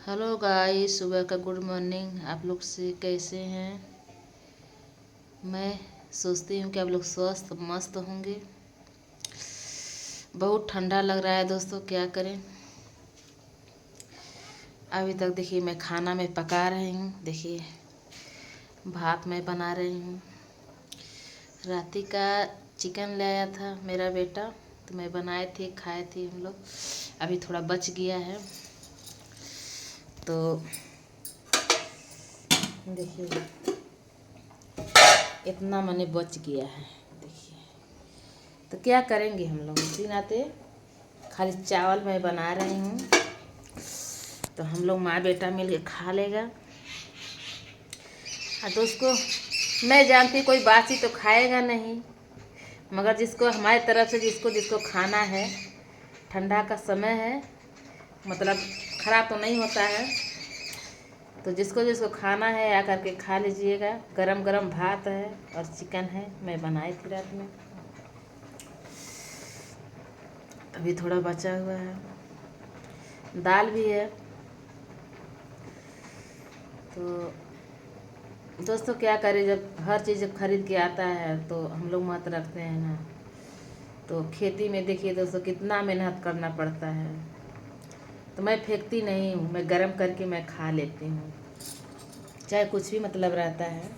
Hello guys, सुबह का good morning. आप लोग से कैसे हैं? मैं सोचती हूँ कि आप लोग स्वस्थ मस्त होंगे। बहुत ठंडा लग रहा है दोस्तों, क्या करें। अभी तक देखिए मैं खाना में पका रही हूँ। देखिए भात मैं बना रही हूँ। राती का चिकन ले आया था मेरा बेटा, तो मैं बनाए थे, खाए थे हम लोग। अभी थोड़ा बच गया है, तो देखिए इतना मैंने बच गया है। देखिए तो क्या करेंगे हम लोग, इसी नाते खाली चावल मैं बना रही हूँ, तो हम लोग माँ बेटा मिल के खा लेगा। तो उसको मैं जानती कोई बासी तो खाएगा नहीं, मगर जिसको हमारी तरफ से जिसको जिसको खाना है, ठंडा का समय है, मतलब खराब तो नहीं होता है, तो जिसको जिसको खाना है आकर के खा लीजिएगा। गरम गरम भात है और चिकन है, मैं बनाई थी रात में, अभी थोड़ा बचा हुआ है। दाल भी है। तो दोस्तों क्या करें, जब हर चीज़ जब खरीद के आता है तो हम लोग मत रखते हैं ना। तो खेती में देखिए दोस्तों कितना मेहनत करना पड़ता है, तो मैं फेंकती नहीं हूँ, मैं गरम करके मैं खा लेती हूँ, चाहे कुछ भी मतलब रहता है।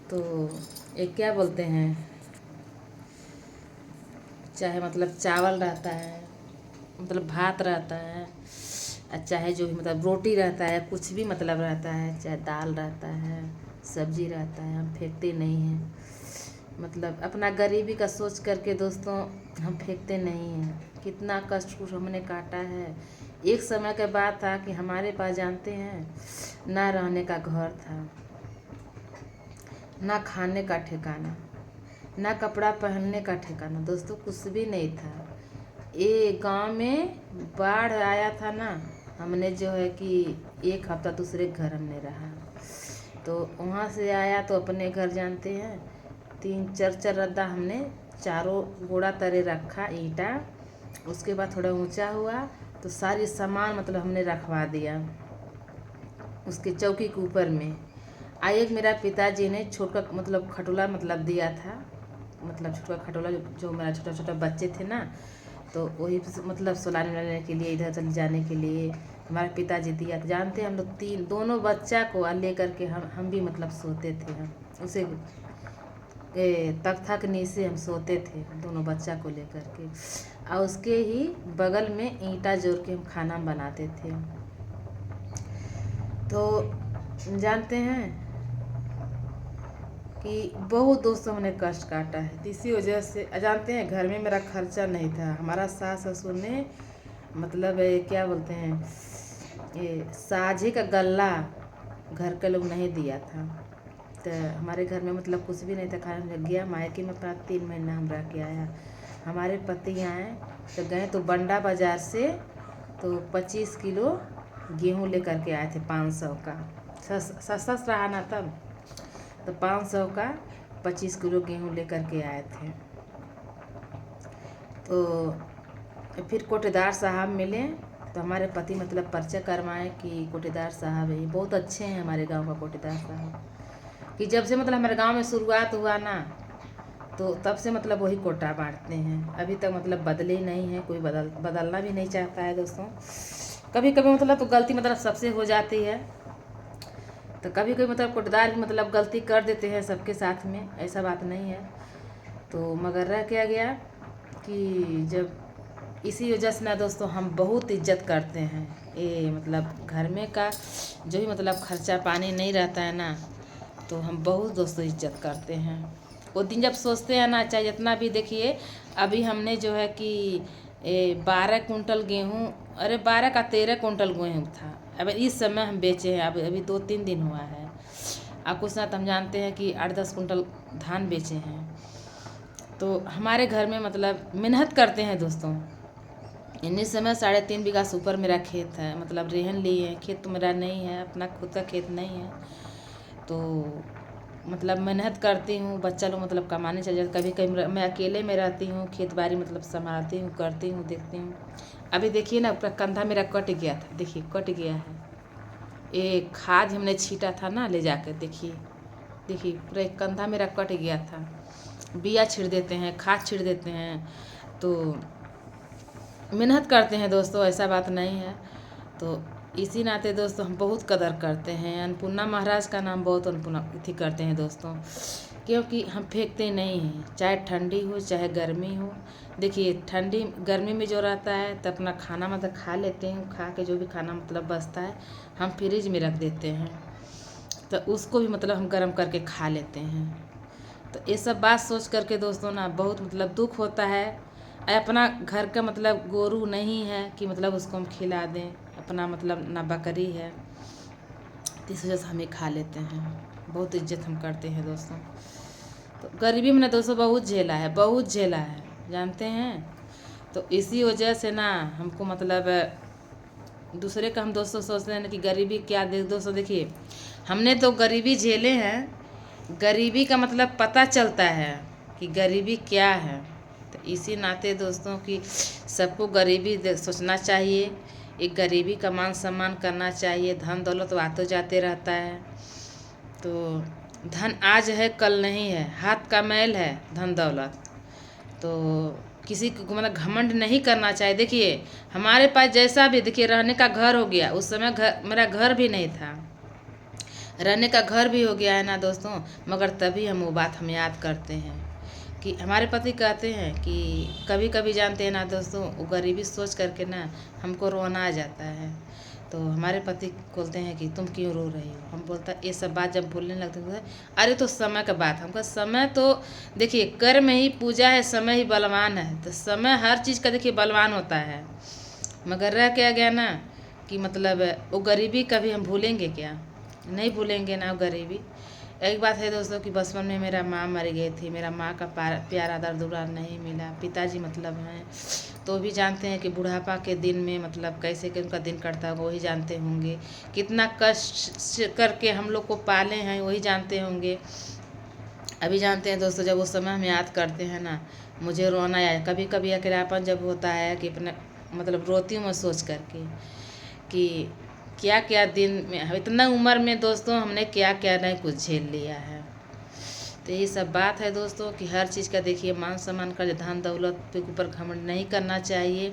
तो एक क्या बोलते हैं, चाहे मतलब चावल रहता है, मतलब भात रहता है, चाहे जो भी मतलब रोटी रहता है, कुछ भी मतलब रहता है, चाहे दाल रहता है, सब्जी रहता है, हम फेंकते नहीं हैं। मतलब अपना गरीबी का सोच करके दोस्तों हम फेंकते नहीं हैं। कितना कष्ट कुछ हमने काटा है। एक समय के बाद था कि हमारे पास जानते हैं ना रहने का घर था, ना खाने का ठिकाना, ना कपड़ा पहनने का ठिकाना, दोस्तों कुछ भी नहीं था। ये गांव में बाढ़ आया था ना, हमने जो है कि एक हफ्ता दूसरे घर हमने रहा। तो वहाँ से आया तो अपने घर जानते हैं, 3 4 रद्दा हमने चारों गोड़ा तरे रखा ईंटा। उसके बाद थोड़ा ऊंचा हुआ तो सारी सामान मतलब हमने रखवा दिया उसके चौकी के ऊपर में। एक मेरा पिताजी ने छोटा मतलब खटोला मतलब दिया था, मतलब छोटा खटोला, जो मेरा छोटा छोटा बच्चे थे ना, तो वही मतलब सुलाने उलाने के लिए, इधर उधर जाने के लिए हमारे पिताजी दिया था। जानते हैं हम लोग तीन दोनों बच्चा को ले करके हम भी मतलब सोते थे। हम उसे तख्ता के नीचे हम सोते थे दोनों बच्चा को लेकर के, और उसके ही बगल में ईंटा जोड़ के हम खाना बनाते थे। तो जानते हैं कि बहुत दोस्तों हमने कष्ट काटा है, तो इसी वजह से जानते हैं घर में मेरा खर्चा नहीं था। हमारा सास ससुर ने मतलब क्या बोलते हैं, ये साझे का गल्ला घर के लोग नहीं दिया था। तो हमारे घर में मतलब कुछ भी नहीं था, खाना लग गया। मायके में अपना 3 महीना हम रह के आया। हमारे पति आए तो गए तो बंडा बाज़ार से तो 25 किलो गेहूँ लेकर के आए थे, 500 का। सस्ता रहा ना तब, तो 500 का 25 किलो गेहूँ लेकर के आए थे। तो फिर कोटेदार साहब मिले, तो हमारे पति मतलब पर्चा करवाए कि कोटेदार साहब है, बहुत अच्छे हैं हमारे गांव का कोटेदार साहब, कि जब से मतलब हमारे गांव में शुरुआत हुआ ना, तो तब से मतलब वही कोटा बांटते हैं। अभी तक मतलब बदले नहीं है, कोई बदलना भी नहीं चाहता है दोस्तों। कभी कभी मतलब तो गलती मतलब सबसे हो जाती है, तो कभी कभी मतलब कोटेदार भी मतलब गलती कर देते हैं सबके साथ में, ऐसा बात नहीं है। तो मगर रह क्या गया कि जब इसी वजह से ना दोस्तों हम बहुत इज्जत करते हैं। ये मतलब घर में का जो भी मतलब खर्चा पानी नहीं रहता है ना, तो हम बहुत दोस्तों इज्जत करते हैं। वो दिन जब सोचते हैं ना, चाहे जितना भी देखिए, अभी हमने जो है कि 12 कुंटल गेहूँ, अरे 12 का 13 कुंटल गेहूँ था। अब इस समय हम बेचे हैं, अब अभी 2 3 दिन हुआ है। अब कुछ ना, तो हम जानते हैं कि 8 10 कुंटल धान बेचे हैं। तो हमारे घर में मतलब मेहनत करते हैं दोस्तों। इस समय 3.5 बीघा सुपर मेरा खेत है, मतलब रेहन लिए हैं। खेत तो मेरा नहीं है, अपना खुद का खेत नहीं है। तो मतलब मेहनत करती हूँ, बच्चा लोग मतलब कमाने चले जाते, कभी कभी मैं अकेले में रहती हूँ, खेत बाड़ी मतलब संभालती हूँ, करती हूँ, देखती हूँ। अभी देखिए ना, पूरा कंधा मेरा कट गया था, देखिए कट गया है। ये खाद हमने छीटा था ना ले जाकर, देखिए देखिए पूरा एक कंधा मेरा कट गया था। बिया छीड़ देते हैं, खाद छीड़ देते हैं, तो मेहनत करते हैं दोस्तों, ऐसा बात नहीं है। तो इसी नाते दोस्तों हम बहुत कदर करते हैं, अन्नपूर्णा महाराज का नाम बहुत अन्नपूर्णा थी करते हैं दोस्तों, क्योंकि हम फेंकते नहीं हैं, चाहे ठंडी हो चाहे गर्मी हो। देखिए ठंडी गर्मी में जो रहता है तो अपना खाना मतलब खा लेते हैं, खा के जो भी खाना मतलब बचता है हम फ्रिज में रख देते हैं, तो उसको भी मतलब हम गर्म करके खा लेते हैं। तो ये सब बात सोच करके दोस्तों ना बहुत मतलब दुख होता है। अपना घर का मतलब गोरू नहीं है कि मतलब उसको हम खिला दें, अपना मतलब ना बकरी है, तो इस वजह से हम ही खा लेते हैं, बहुत इज्जत हम करते हैं दोस्तों। तो गरीबी मैंने दोस्तों बहुत झेला है, बहुत झेला है, जानते हैं। तो इसी वजह से ना हमको मतलब दूसरे का हम दोस्तों सोचते हैं ना कि गरीबी क्या, देख दोस्तों देखिए हमने तो गरीबी झेले हैं, गरीबी का मतलब पता चलता है कि गरीबी क्या है। तो इसी नाते दोस्तों कि सबको गरीबी सोचना चाहिए, एक गरीबी का मान सम्मान करना चाहिए। धन दौलत आते जाते रहता है, तो धन आज है कल नहीं है, हाथ का मैल है धन दौलत, तो किसी को मतलब घमंड नहीं करना चाहिए। देखिए हमारे पास जैसा भी देखिए रहने का घर हो गया, उस समय घर मेरा घर भी नहीं था, रहने का घर भी हो गया है ना दोस्तों, मगर तभी हम वो बात हम याद करते हैं कि हमारे पति कहते हैं कि कभी कभी जानते हैं ना दोस्तों, वो गरीबी सोच करके ना हमको रोना आ जाता है। तो हमारे पति बोलते हैं कि तुम क्यों रो रही हो, हम बोलता ये सब बात जब बोलने लगते हैं, अरे तो समय का बात, हमका समय तो देखिए कर्म ही पूजा है, समय ही बलवान है, तो समय हर चीज़ का देखिए बलवान होता है। मगर रह क्या गया ना कि मतलब वो गरीबी कभी हम भूलेंगे क्या, नहीं भूलेंगे ना वो गरीबी। एक बात है दोस्तों कि बचपन में मेरा माँ मर गई थी, मेरा माँ का प्यार आदर दुलार नहीं मिला, पिताजी मतलब हैं तो भी जानते हैं कि बुढ़ापा के दिन में मतलब कैसे कि उनका दिन कटता होगा, वही जानते होंगे, कितना कष्ट करके हम लोग को पाले हैं वही जानते होंगे। अभी जानते हैं दोस्तों, जब वो समय हम याद करते हैं ना मुझे रोना आया, कभी कभी अकेलापन जब होता है कि अपने मतलब रोती हूँ मैं सोच करके कि क्या क्या दिन में इतना उम्र में दोस्तों हमने क्या क्या नहीं कुछ झेल लिया है। तो ये सब बात है दोस्तों कि हर चीज़ का देखिए मान सम्मान कर, धन दौलत के ऊपर घमंड नहीं करना चाहिए।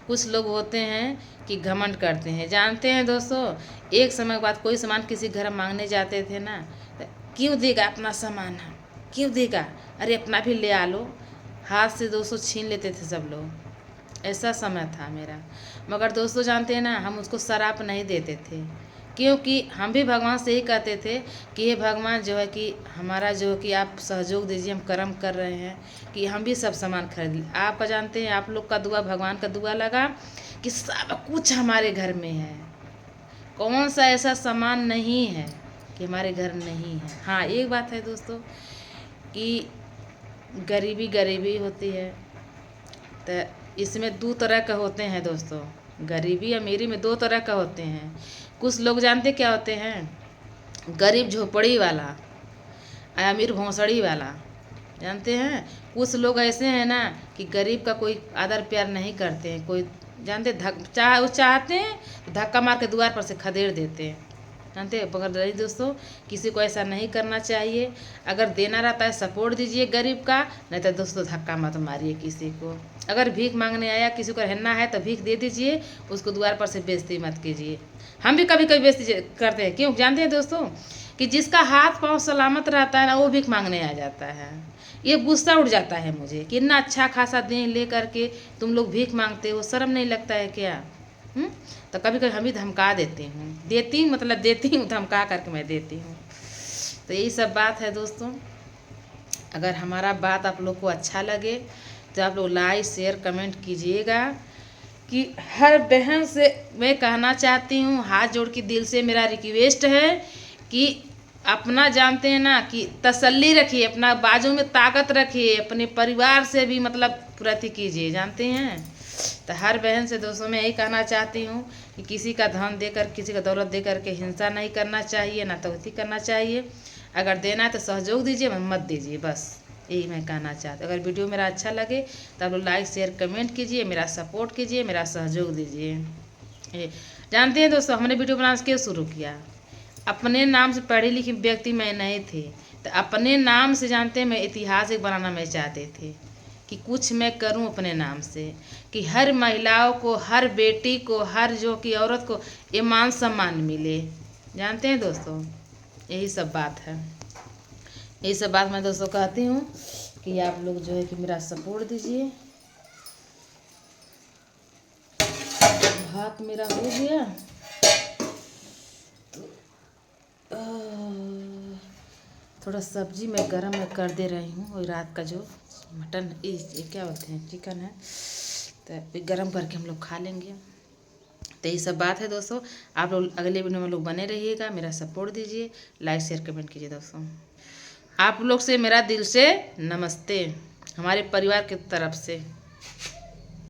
कुछ लोग होते हैं कि घमंड करते हैं, जानते हैं दोस्तों एक समय के बाद कोई सामान किसी घर मांगने जाते थे ना, तो क्यों देगा अपना सामान है, क्यों देगा, अरे अपना भी ले आ लो, हाथ से दोस्तों छीन लेते थे सब लोग, ऐसा समय था मेरा। मगर दोस्तों जानते हैं ना हम उसको शराप नहीं देते थे, क्योंकि हम भी भगवान से ही कहते थे कि ये भगवान जो है कि हमारा जो कि आप सहयोग दीजिए, हम कर्म कर रहे हैं कि हम भी सब सामान खरीद लें। आप जानते हैं आप लोग का दुआ भगवान का दुआ लगा कि सब कुछ हमारे घर में है, कौन सा ऐसा सामान नहीं है कि हमारे घर नहीं है। हाँ एक बात है दोस्तों कि गरीबी गरीबी होती है, तो इसमें दो तरह का होते हैं दोस्तों, गरीबी अमीरी में दो तरह का होते हैं। कुछ लोग जानते क्या होते हैं, गरीब झोपड़ी वाला, अमीर भोंसड़ी वाला, जानते हैं। कुछ लोग ऐसे हैं ना कि गरीब का कोई आदर प्यार नहीं करते हैं, कोई जानते चाहते हैं तो धक्का मार के द्वार पर से खदेड़ देते हैं, जानते हैं। मगर नहीं दोस्तों किसी को ऐसा नहीं करना चाहिए, अगर देना रहता है सपोर्ट दीजिए गरीब का, नहीं तो दोस्तों धक्का मत मारिए किसी को। अगर भीख मांगने आया किसी को रहना है तो भीख दे दीजिए, उसको द्वार पर से बेइज्जती मत कीजिए। हम भी कभी कभी बेइज्जती करते हैं, क्यों जानते हैं दोस्तों कि जिसका हाथ पांव सलामत रहता है ना वो भीख मांगने आ जाता है। ये गुस्सा उठ जाता है मुझे कि इतना अच्छा खासा दें ले करके तुम लोग भीख मांगते हो, शर्म नहीं लगता है क्या। तो कभी कभी हम भी धमका देती हूँ, देती मतलब देती हूँ, धमका करके मैं देती हूँ। तो यही सब बात है दोस्तों। अगर हमारा बात आप लोग को अच्छा लगे तो आप लोग लाइक शेयर कमेंट कीजिएगा। कि हर बहन से मैं कहना चाहती हूँ, हाथ जोड़ के दिल से मेरा रिक्वेस्ट है कि अपना जानते हैं ना कि तसल्ली रखिए, अपना बाजू में ताकत रखिए, अपने परिवार से भी मतलब प्रति कीजिए, जानते हैं। तो हर बहन से दोस्तों मैं यही कहना चाहती हूँ कि किसी का धन देकर किसी का दौलत देकर के हिंसा नहीं करना चाहिए, ना तो करना चाहिए। अगर देना है तो सहयोग दीजिए, मत दीजिए, बस यही मैं कहना चाहती हूँ। अगर वीडियो मेरा अच्छा लगे तो आप लोग लाइक शेयर कमेंट कीजिए, मेरा सपोर्ट कीजिए, मेरा सहयोग दीजिए। जानते हैं दोस्तों, हमने वीडियो बनाना क्यों शुरू किया? अपने नाम से पढ़ी लिखी व्यक्ति मैं नहीं थी, तो अपने नाम से जानते हैं मैं इतिहास एक बनाना मैं चाहते थे कि कुछ मैं करूं अपने नाम से, कि हर महिलाओं को, हर बेटी को, हर जो कि औरत को ये मान सम्मान मिले। जानते हैं दोस्तों, यही सब बात है। यही सब बात मैं दोस्तों कहती हूँ कि आप लोग जो है कि मेरा सपोर्ट दीजिए। भात मेरा हो गया, थोड़ा सब्जी मैं गरम में कर दे रही हूँ। वही रात का जो मटन, ये क्या बोलते हैं, चिकन है, तो गरम करके हम लोग खा लेंगे। तो यही सब बात है दोस्तों। आप लोग अगले वीडियो में लोग बने रहिएगा, मेरा सपोर्ट दीजिए, लाइक शेयर कमेंट कीजिए दोस्तों। आप लोग से मेरा दिल से नमस्ते, हमारे परिवार की तरफ से।